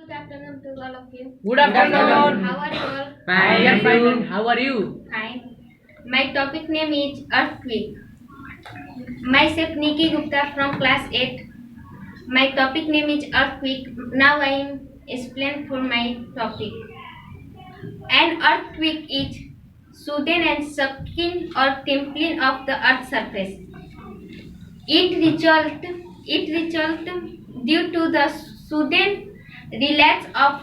Good afternoon to all of you. Good afternoon. How are you all? Fine. Fine. How are you? Fine. My topic name is earthquake. Myself Nikki Gupta from class 8. My topic name is earthquake. Now I am explain for my topic. An earthquake is sudden and shaking or trembling of the earth's surface. It result due to the sudden release of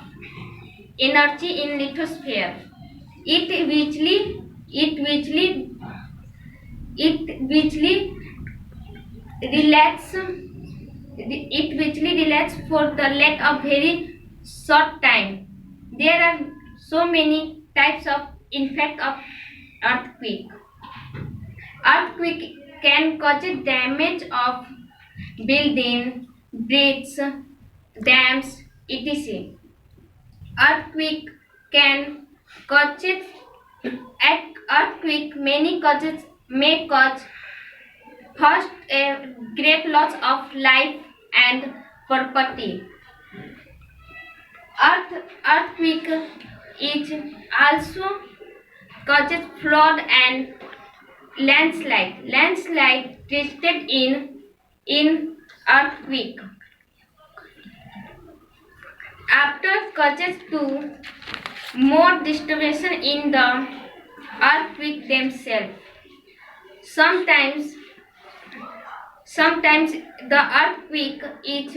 energy in lithosphere. It relax for the length of very short time. There are so many types of effect of earthquake. Earthquake can cause damage of building, bridges, dams, etc. Earthquake can cause at earthquake many causes may cause first a great loss of life and property. Earthquake is also causes flood and landslide. Landslide resulted in earthquake. After causes to more disturbance in the earthquake themselves. Sometimes sometimes the earthquake is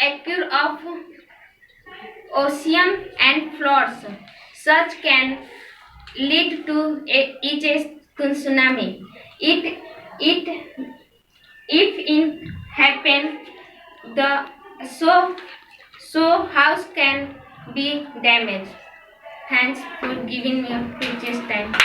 occur of ocean and floods. Such can lead to a tsunami. It if it happen the so house can be damaged. Thanks for giving me a precious time.